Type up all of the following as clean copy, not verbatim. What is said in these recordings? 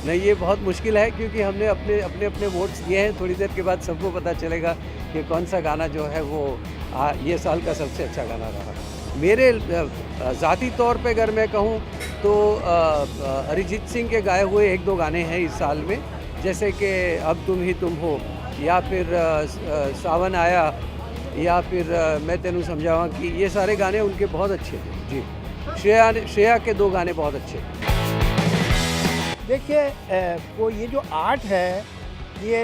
नहीं, ये बहुत मुश्किल है क्योंकि हमने अपने अपने अपने वोट्स दिए हैं। थोड़ी देर के बाद सबको पता चलेगा कि कौन सा गाना जो है वो ये साल का सबसे अच्छा गाना रहा। मेरे ज़ाती तौर पे अगर मैं कहूँ तो अरिजीत सिंह के गाए हुए 1-2 गाने हैं इस साल में, जैसे कि अब तुम ही तुम हो, या फिर सावन आया, या फिर मैं तेनू समझावा कि ये सारे गाने उनके बहुत अच्छे थे। जी, श्रेया के 2 गाने बहुत अच्छे थे। देखिए वो ये जो आर्ट है ये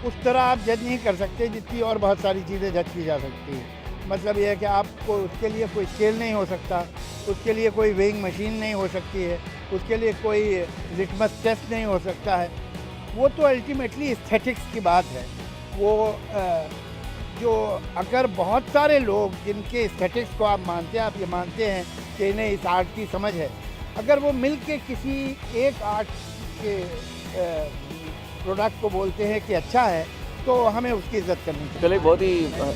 उस तरह आप जज नहीं कर सकते जितनी और बहुत सारी चीज़ें जज की जा सकती हैं। मतलब ये है कि आपको उसके लिए कोई स्केल नहीं हो सकता, उसके लिए कोई वेइंग मशीन नहीं हो सकती है, उसके लिए कोई लिटमस टेस्ट नहीं हो सकता है। वो तो अल्टीमेटली एस्थेटिक्स की बात है। वो जो अगर बहुत सारे लोग जिनके एस्थेटिक्स को आप मानते हैं, आप ये मानते हैं कि इन्हें इस आर्ट की समझ है, अगर वो मिल के किसी एक आर्ट के प्रोडक्ट को बोलते हैं कि अच्छा है, तो हमें उसकी इज़्ज़त करनी चाहिए। कल एक बहुत ही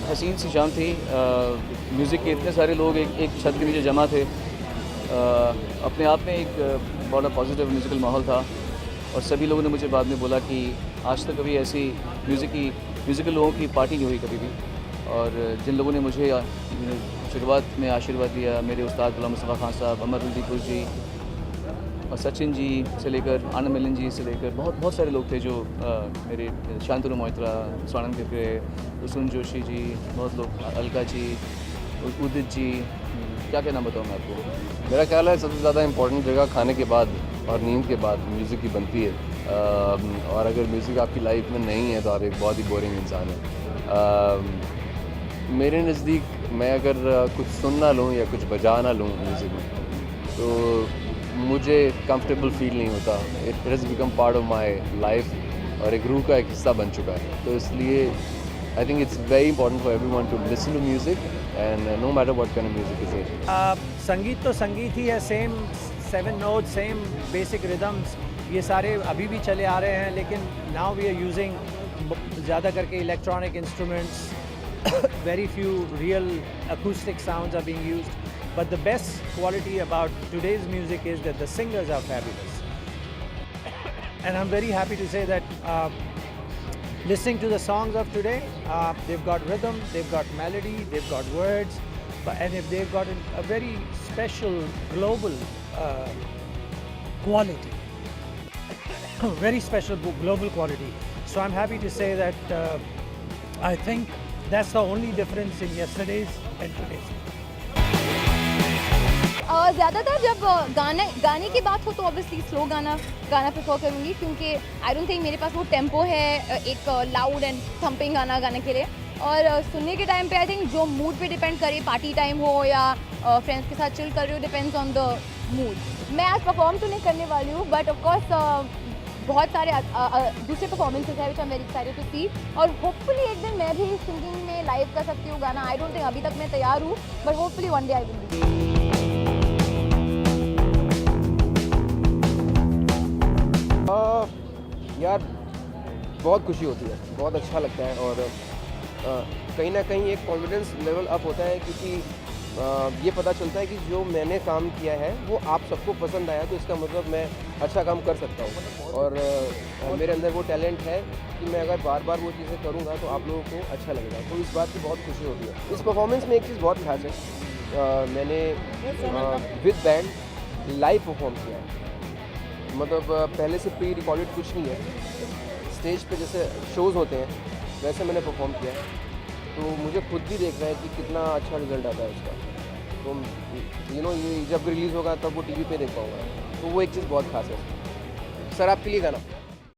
हसीन सी शाम थी। म्यूज़िक के इतने सारे लोग एक छत के नीचे जमा थे। अपने आप में एक बड़ा पॉजिटिव म्यूज़िकल माहौल था और सभी लोगों ने मुझे बाद में बोला कि आज तक कभी ऐसी म्यूज़िकल लोगों की पार्टी नहीं हुई कभी भी। और जिन लोगों ने मुझे शुरुआत में आशीर्वाद दिया, मेरे उस्ताद गुलाम मुस्तफ़ा खान साहब, अमर दीपुर जी और सचिन जी से लेकर आनंद मिलन जी से लेकर बहुत सारे लोग थे जो मेरे शांतनु मोहित्रा, स्वानंद किरकिरे, रुसुन जोशी जी, बहुत लोग, अलका जी, उदित जी, क्या नाम बताऊँ मैं आपको। मेरा ख्याल है सबसे ज़्यादा इम्पोर्टेंट जगह खाने के बाद और नींद के बाद म्यूज़िक की बनती है। और अगर म्यूज़िक आपकी लाइफ में नहीं है तो आप एक बहुत ही बोरिंग इंसान हैं। मेरे नज़दीक मैं अगर कुछ सुन ना लूँ या कुछ बजा ना लूँ म्यूज़िक में तो मुझे कंफर्टेबल फील नहीं होता। It has become part of my life और एक रूह का एक हिस्सा बन चुका है। तो इसलिए I think it's very important for everyone to listen to music and no matter what kind of music is it. संगीत तो संगीत ही है, same 7 notes, same basic rhythms, ये सारे अभी भी चले आ रहे हैं। लेकिन नाउ वी आर यूजिंग ज़्यादा करके electronic instruments, very few real acoustic sounds are being used, but the best quality about today's music is that the singers are fabulous. And I'm very happy to say that listening to the songs of today, they've got rhythm, they've got melody, they've got words, and if they've got a very special global quality, very special global quality. So I'm happy to say that I think that's the only difference in yesterday's and today's. ज़्यादातर जब गाने की बात हो तो obviously slow गाना prefer करूँगी, क्योंकि आई डोंट थिंक मेरे पास वो टेम्पो है एक लाउड एंड थम्पिंग गाना गाने के लिए। और सुनने के टाइम पे आई थिंक जो मूड पे डिपेंड करे, पार्टी टाइम हो या फ्रेंड्स के साथ चिल कर रही हो, डिपेंड्स ऑन द मूड। मैं आज परफॉर्म तो नहीं करने वाली हूँ, बट ऑफकोर्स बहुत सारे दूसरे परफॉर्मेंसेज है which I am very excited to see. और होपफुली एक दिन मैं भी सिंगिंग में लाइव कर सकती हूँ गाना। आई डोंट थिंक अभी तक मैं तैयार हूँ, but hopefully one day I will be. यार बहुत खुशी होती है, बहुत अच्छा लगता है और कहीं ना कहीं एक कॉन्फिडेंस लेवल अप होता है, क्योंकि ये पता चलता है कि जो मैंने काम किया है वो आप सबको पसंद आया, तो इसका मतलब मैं अच्छा काम कर सकता हूँ। और मेरे अंदर वो टैलेंट है कि मैं अगर बार बार वो चीज़ें करूँगा तो आप लोगों को अच्छा लगेगा, तो इस बात की बहुत खुशी होती है। इस परफॉर्मेंस में एक चीज़ बहुत खास है, मैंने विद बैंड लाइव परफॉर्म किया है। मतलब पहले से प्री रिकॉर्डेड कुछ नहीं है, स्टेज पे जैसे शोज़ होते हैं वैसे मैंने परफॉर्म किया है। तो मुझे खुद भी देख रहा है कि कितना अच्छा रिजल्ट आता है उसका। तो ये जब रिलीज़ होगा तब वो टीवी पे देख पाऊँगा, तो वो एक चीज़ बहुत खास है। सर आपके लिए गाना